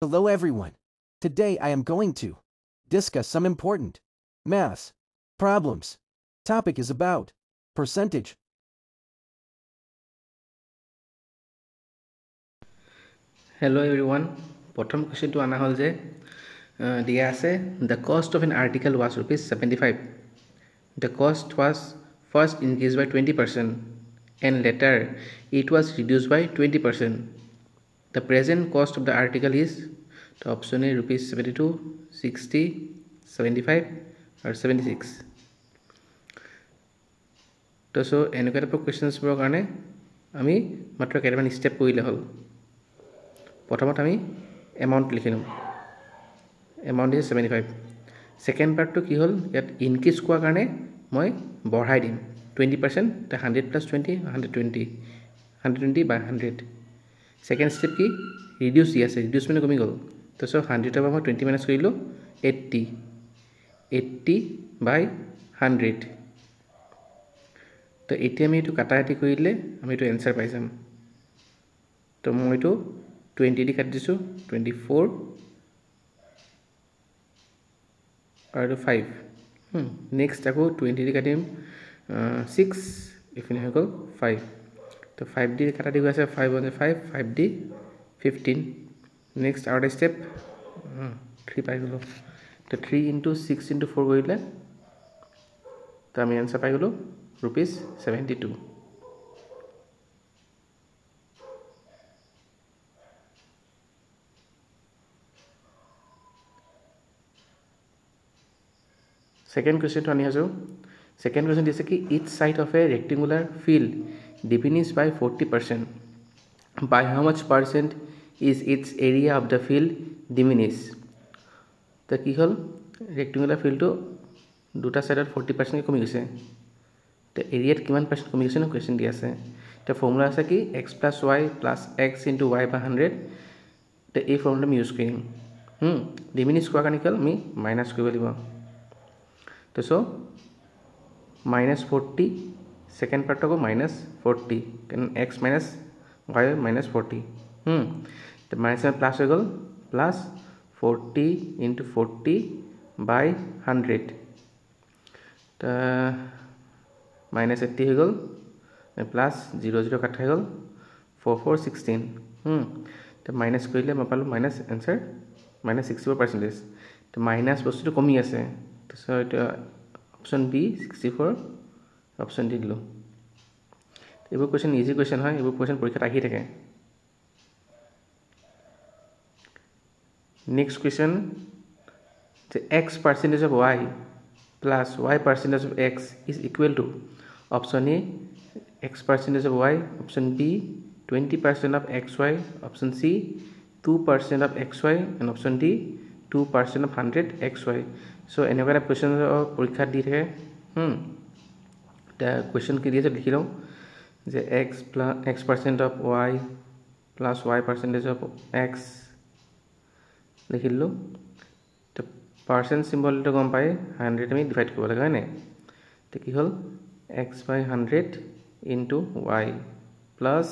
Hello everyone. Today I am going to discuss some important math problems. Topic is about percentage. Hello everyone. Bottom question to ana hol je dia ase the cost of an article was rupees 75. The cost was first increased by 20% and later it was reduced by 20%. The present cost of the article is the option A rupees 72, 60, 75 or 76. So এনেকুৱা টাইপৰ কুৱেশ্যনছবোৰৰ কাৰণে আমি মাত্ৰ কেইটামান step কৰিলে হ'ল প্ৰথমত আমি এমাউণ্ট লিখি ল'ম এমাউণ্ট ইজ 75 সেকেন্ড পাৰ্টটো কি হ'ল ইয়াত ইনক্ৰিজ কৰাৰ কাৰণে মই বঢ়াই দিম 20% তে 100 + 20 120 by 100 সেকেন্ড ষ্টেপ কি ৰিডিউস আছে ৰিডিউস মানে কমি গ'ল তো 100 পৰা মই 20 মাইনাস কৰিলো 80 by 100 তো এতিয়া আমি এটো কাটাকাটি কৰিলে আমি এটো आंसर পাই যাম তো মই এটো 20 দি কাটি দিছো 24 আৰু 5 নেক্সট আকৌ 20 দি কাটিম 6 ইফিনে হৈ গ'ল 5 তো 5 দি কাটা দি গৈছে 5 on 5 5 the 15 next out step 3 পাই গলো তো 3 into 6 into 4 কৰিলে তো আমি आंसर পাই গলো rupees 72 Second question to ani hajo second question dise ki each side of a rectangular field diminishes by 40%. By how much percent is its area of the field diminish? তো কি হল rectangular field to দুটা সাইডত 40% কমি গৈছে তো এৰিয়াত কিমান percent কমি গৈছে ন কোৱেশ্চন দি আছে তো ফৰ্মুলা আছে কি x + y + x * y / 100 তো এই ফৰ্মুলা আমি ইউজ কৰিম ডিমিনিশ কৰা কাৰণে আমি মাইনাস কৰিব লাগিব तो सो -40 सेकेंड पार्ट को -40 x - y -40 तो माइनस में प्लस हो गल प्लस 40 * 40 by 100 तो -80 हो गल प्लस 0 0 काट हो गल 4 4 16 तो माइनस करिले मैं पालो माइनस आंसर -64% तो माइनस बस्तुটো কমি আছে So option B 64 option D দিলো এইবোৰ কোৱেশ্চন ইজি কোৱেশ্চন হয় এইবোৰ কোৱেশ্চন পৰীক্ষাত আহি থাকে next question the x percentage of y plus y percentage of x is equal to option A x percentage of y option B 20% of xy option C 2% of xy and option D 2% of 100 xy so এনেকুৱা এটা question পৰীক্ষা দি থাকে তা question কি দিছে লিখি লও যে x% of y plus y percentage of x লিখিলো তো পার্সেন্ট সিম্বল তো গম পাই 100 আমি ডিভাইড কৰিব লাগে হয় নাই তো কি হল x by 100 into y plus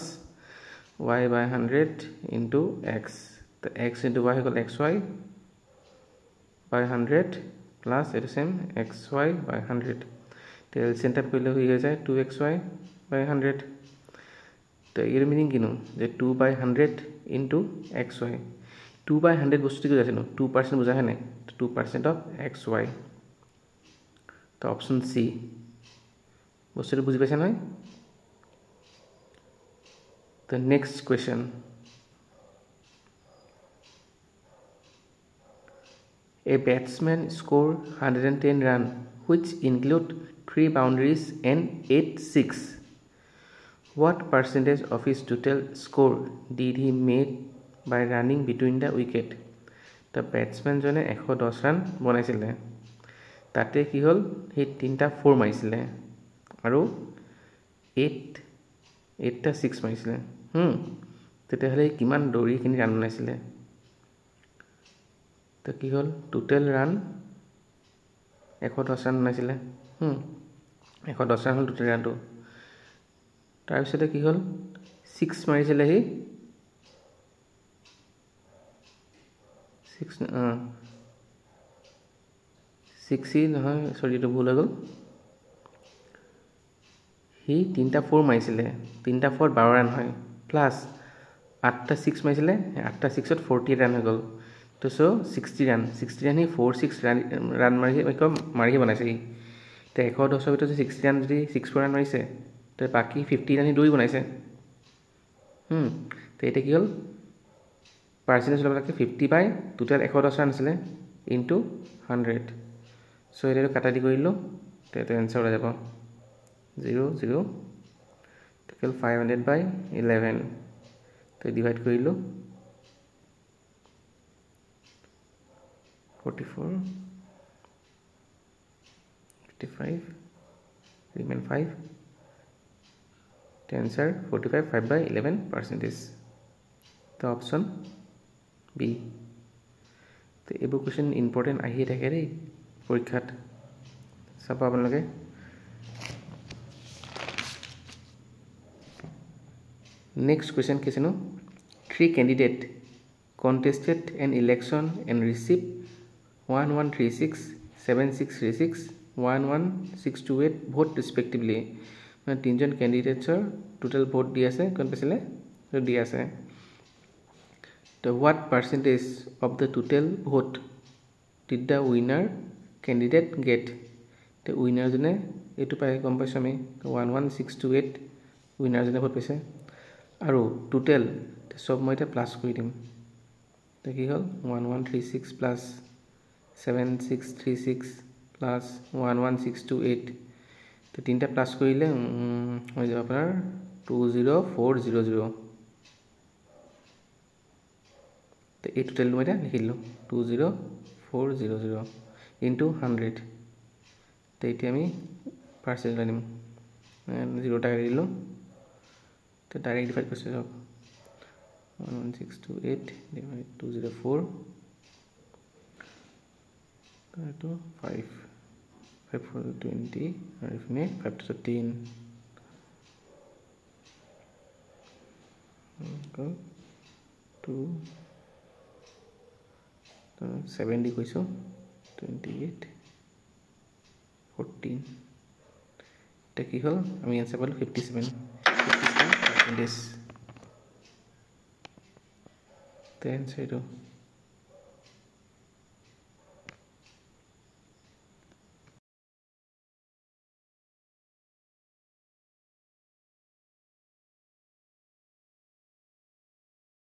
y by 100 into x তো x into y equal xy by 100 plus it is same xy by 100 तो एलसीएम टाइप কৰিলে হৈ যায় 2xy by 100 তো এর মিনিং কিনো যে 2 by 100 into xy 2 by 100 বস্তুটো কি আছে 2% বুঝা হয় নাই 2% of xy তো অপশন সি বস্তুটো বুঝি পাইছে নহয় তো next question A batsman scored 110 runs, which include 3 boundaries and 8 six. What percentage of his total score did he make by running between the wicket? The batsman jone 110 run বনাইছিলে তাতে কি হল হে তিনটা 4 মাৰিছিলে আৰু 8টা 6 মাৰিছিলে তেতে হলে কিমান দৌৰি কিনি ৰান বনাইছিলে তো কি হল টোটাল ৰান 110 ৰান নাছিলে 110 ৰান হল টোটাল ৰানটো তাৰ পিছতে কি হল 6 মাৰিছিলে হি 6 নহয় সৰি এইটো ভুল হৈ গ'ল হি 3টা 4 মাৰিছিলে 3টা 4 12 ৰান হয় প্লাছ 8টা 6 মাৰিছিলে 8টা 6ত 48 ৰান হৈ গ'ল তো সো 60 ৰান হি 46 ৰান মাৰি বনাইছে হি তো 110 ভিতৰত 60 ৰান যদি 64 ৰান মাৰিছে তো বাকি 50 ৰান হি দুই বনাইছে তো এটা কি হ'ল পাৰ্চেন্টেজ লবলাকে 50 বাই টোটাল 110 ৰান আছিলে ইনটু 100 সো এটা কাটা দি কৰিলো তো এটা आंसर হৈ যাব 0 0 টোটাল 500 বাই 11 তো ডিভাইড কৰিলো 44 55 remain 5 the answer 45 5 by 11 percentage the option B তো এইবোৰ কোৱেশ্চন ইম্পৰ্টেন্ট আহি থাকে ৰে পৰীক্ষাত চাব আপোনালোকে next question কিছেনো 3 candidate contested an election and received 1136 7636 11628 vote respectively মানে তিনজন ক্যান্ডিডেটছৰ টোটাল ভোট দি আছে কোন পাইছিলে তো দি আছে তো what percentage of the total vote did the winner candidate get তো উইনাৰ জনে এটো পাই গম পাইছো আমি 11628 উইনাৰ জনে ভোট পাইছে আৰু টোটাল সব মই এটা প্লাস কৰি দিম তো কি হ'ল 1136 প্লাস 7636 প্লাস 11628 তো তিনটা প্লাস কৰিলে হৈ যাব আপোনাৰ 20400 তো এই টোটাল মই এটা লিখি দিলো 20400 ইনটু 100 তো এতিয়া আমি পার্সেন্ট লৈ নিম 0 টাকা দিলো তো ডাইরেক্ট ডিভাইড করছে সব 11628 ডিভাইড 204 তো 5 5 for 20 আর এখানে 5 to 10 go to 70 কইছো 28 14 এটা কি হল আমি आंसर পালো 57 percentage the answer